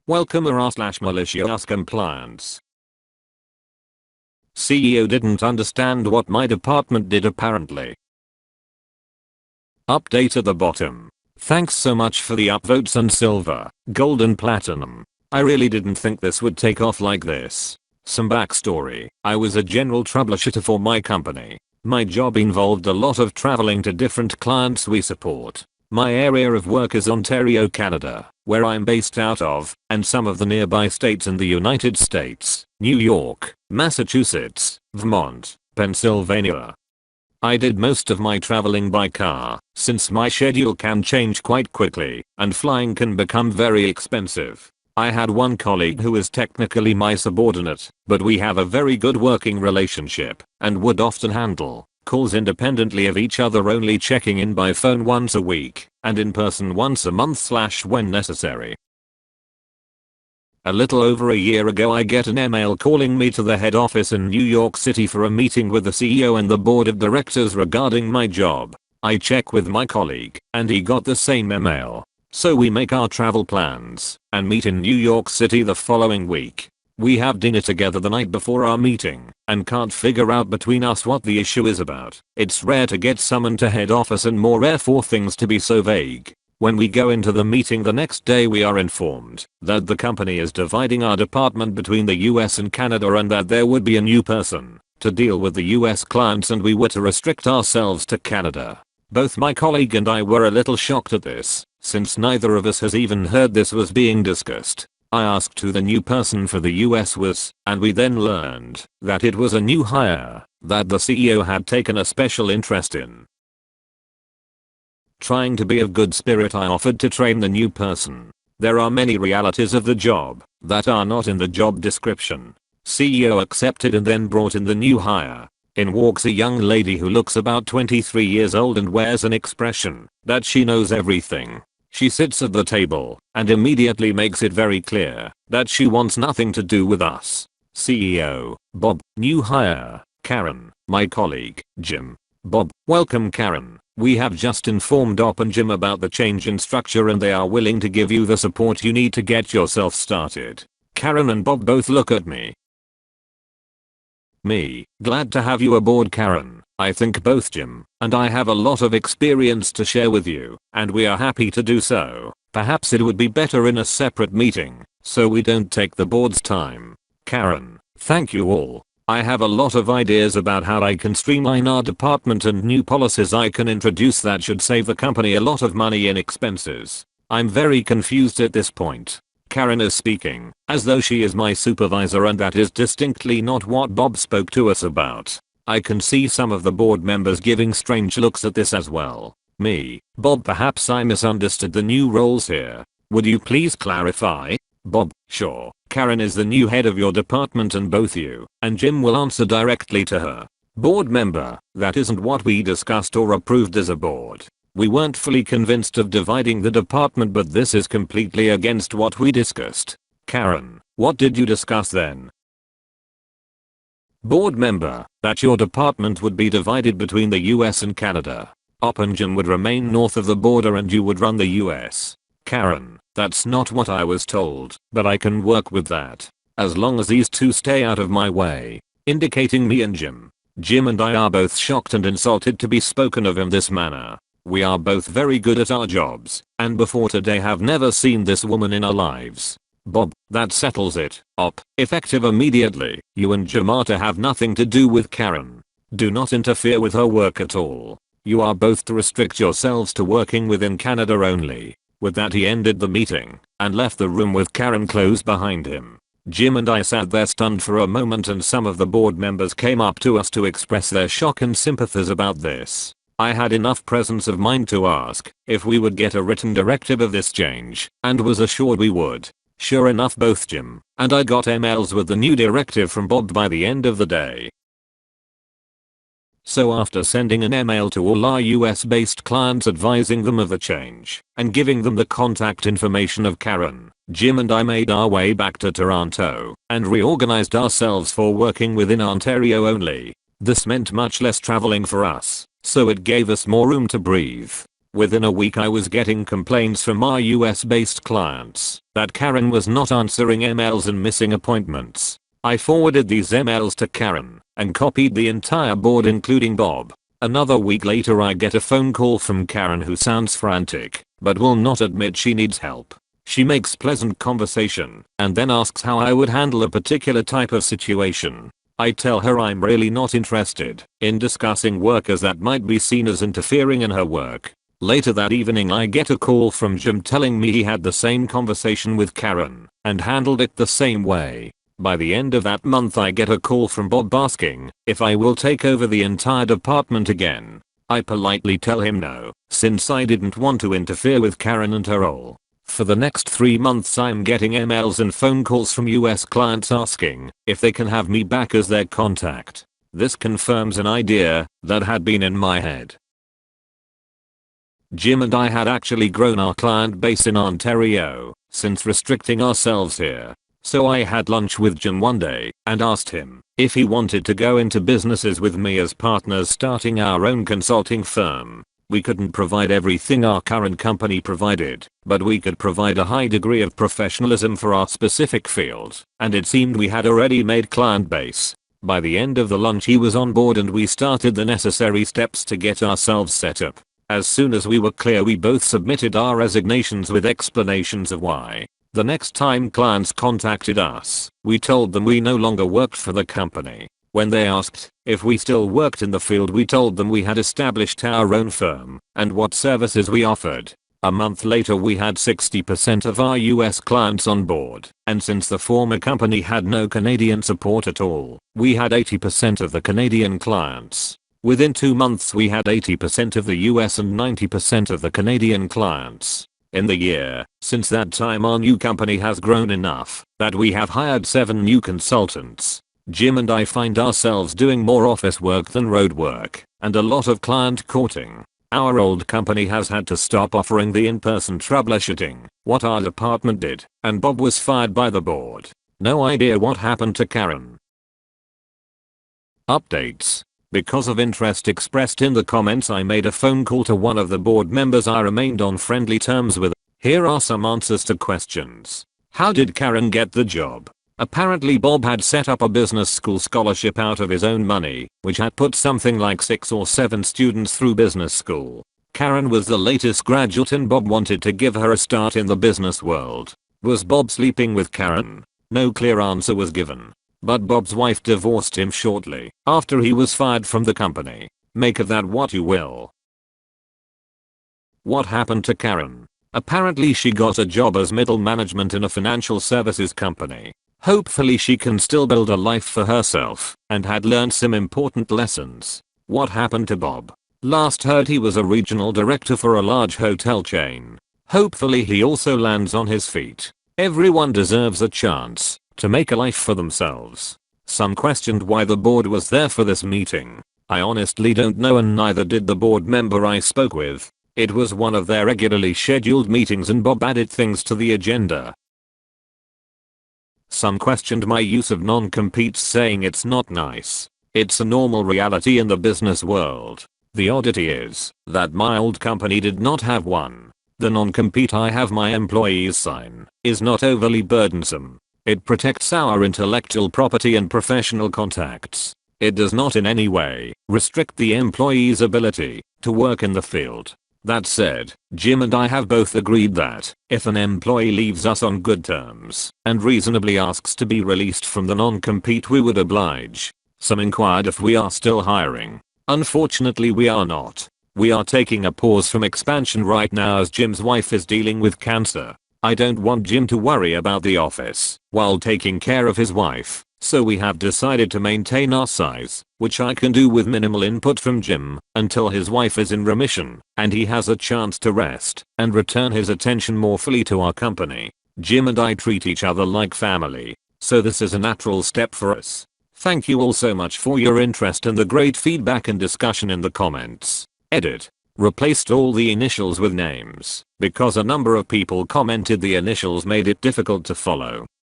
Welcome malicious compliance. CEO didn't understand what my department did apparently. Update at the bottom. Thanks so much for the upvotes and silver, gold and platinum. I really didn't think this would take off like this. Some backstory. I was a general troubleshooter for my company. My job involved a lot of traveling to different clients we support. My area of work is Ontario, Canada, where I'm based out of, and some of the nearby states in the United States, New York, Massachusetts, Vermont, Pennsylvania. I did most of my traveling by car, since my schedule can change quite quickly, and flying can become very expensive. I had one colleague who is technically my subordinate, but we have a very good working relationship, and would often handle calls independently of each other, only checking in by phone once a week, and in person once a month when necessary. A little over a year ago I get an email calling me to the head office in New York City for a meeting with the CEO and the board of directors regarding my job. I check with my colleague, and he got the same email. So we make our travel plans, and meet in New York City the following week. We have dinner together the night before our meeting, and can't figure out between us what the issue is about. It's rare to get summoned to head office and more rare for things to be so vague. When we go into the meeting the next day we are informed that the company is dividing our department between the US and Canada and that there would be a new person to deal with the US clients and we were to restrict ourselves to Canada. Both my colleague and I were a little shocked at this, since neither of us has even heard this was being discussed. I asked who the new person for the US was, and we then learned that it was a new hire that the CEO had taken a special interest in. Trying to be of good spirit, I offered to train the new person. There are many realities of the job that are not in the job description. CEO accepted and then brought in the new hire. In walks a young lady who looks about 23 years old and wears an expression that she knows everything. She sits at the table and immediately makes it very clear that she wants nothing to do with us. CEO, Bob. New hire, Karen. My colleague, Jim. Bob. Welcome, Karen. We have just informed Op and Jim about the change in structure and they are willing to give you the support you need to get yourself started. Karen and Bob both look at me. Glad to have you aboard, Karen. I think both Jim and I have a lot of experience to share with you, and we are happy to do so. Perhaps it would be better in a separate meeting, so we don't take the board's time. Karen, thank you all. I have a lot of ideas about how I can streamline our department and new policies I can introduce that should save the company a lot of money in expenses. I'm very confused at this point. Karen is speaking as though she is my supervisor, and that is distinctly not what Bob spoke to us about. I can see some of the board members giving strange looks at this as well. Bob, perhaps I misunderstood the new roles here. Would you please clarify? Bob, sure. Karen is the new head of your department and both you and Jim will answer directly to her. Board member, that isn't what we discussed or approved as a board. We weren't fully convinced of dividing the department, but this is completely against what we discussed. Karen, what did you discuss then? Board member, that your department would be divided between the US and Canada. Op and Jim would remain north of the border and you would run the US. Karen, that's not what I was told, but I can work with that. As long as these two stay out of my way. Indicating me and Jim. Jim and I are both shocked and insulted to be spoken of in this manner. We are both very good at our jobs, and before today have never seen this woman in our lives. Bob, that settles it. Op, effective immediately. You and Jim are to have nothing to do with Karen. Do not interfere with her work at all. You are both to restrict yourselves to working within Canada only. With that he ended the meeting and left the room with Karen closed behind him. Jim and I sat there stunned for a moment, and some of the board members came up to us to express their shock and sympathies about this. I had enough presence of mind to ask if we would get a written directive of this change, and was assured we would. Sure enough, both Jim and I got emails with the new directive from Bob by the end of the day. So after sending an email to all our US based clients advising them of the change and giving them the contact information of Karen, Jim and I made our way back to Toronto and reorganized ourselves for working within Ontario only. This meant much less traveling for us, so it gave us more room to breathe. Within a week I was getting complaints from our US-based clients that Karen was not answering emails and missing appointments. I forwarded these emails to Karen and copied the entire board including Bob. Another week later I get a phone call from Karen who sounds frantic, but will not admit she needs help. She makes pleasant conversation and then asks how I would handle a particular type of situation. I tell her I'm really not interested in discussing work as that might be seen as interfering in her work. Later that evening I get a call from Jim telling me he had the same conversation with Karen and handled it the same way. By the end of that month I get a call from Bob asking if I will take over the entire department again. I politely tell him no, since I didn't want to interfere with Karen and her role. For the next 3 months I'm getting emails and phone calls from US clients asking if they can have me back as their contact. This confirms an idea that had been in my head. Jim and I had actually grown our client base in Ontario since restricting ourselves here. So I had lunch with Jim one day and asked him if he wanted to go into businesses with me as partners starting our own consulting firm. We couldn't provide everything our current company provided, but we could provide a high degree of professionalism for our specific field, and it seemed we had a ready-made client base. By the end of the lunch he was on board and we started the necessary steps to get ourselves set up. As soon as we were clear we both submitted our resignations with explanations of why. The next time clients contacted us, we told them we no longer worked for the company. When they asked if we still worked in the field we told them we had established our own firm and what services we offered. A month later we had 60% of our US clients on board, and since the former company had no Canadian support at all, we had 80% of the Canadian clients. Within 2 months we had 80% of the US and 90% of the Canadian clients. In the year since that time our new company has grown enough that we have hired 7 new consultants. Jim and I find ourselves doing more office work than road work and a lot of client courting. Our old company has had to stop offering the in-person troubleshooting, what our department did, and Bob was fired by the board. No idea what happened to Karen. Updates. Because of interest expressed in the comments I made a phone call to one of the board members I remained on friendly terms with. Here are some answers to questions. How did Karen get the job? Apparently Bob had set up a business school scholarship out of his own money, which had put something like 6 or 7 students through business school. Karen was the latest graduate and Bob wanted to give her a start in the business world. Was Bob sleeping with Karen? No clear answer was given. But Bob's wife divorced him shortly after he was fired from the company. Make of that what you will. What happened to Karen? Apparently she got a job as middle management in a financial services company. Hopefully she can still build a life for herself and had learned some important lessons. What happened to Bob? Last heard he was a regional director for a large hotel chain. Hopefully he also lands on his feet. Everyone deserves a chance to make a life for themselves. Some questioned why the board was there for this meeting. I honestly don't know and neither did the board member I spoke with. It was one of their regularly scheduled meetings and Bob added things to the agenda. Some questioned my use of non-competes saying it's not nice. It's a normal reality in the business world. The oddity is that my old company did not have one. The non-compete I have my employees sign is not overly burdensome. It protects our intellectual property and professional contacts. It does not in any way restrict the employee's ability to work in the field. That said, Jim and I have both agreed that if an employee leaves us on good terms and reasonably asks to be released from the non-compete we would oblige. Some inquired if we are still hiring. Unfortunately we are not. We are taking a pause from expansion right now as Jim's wife is dealing with cancer. I don't want Jim to worry about the office while taking care of his wife, so we have decided to maintain our size, which I can do with minimal input from Jim until his wife is in remission and he has a chance to rest and return his attention more fully to our company. Jim and I treat each other like family, so this is a natural step for us. Thank you all so much for your interest and the great feedback and discussion in the comments. Edit. Replaced all the initials with names because a number of people commented the initials made it difficult to follow.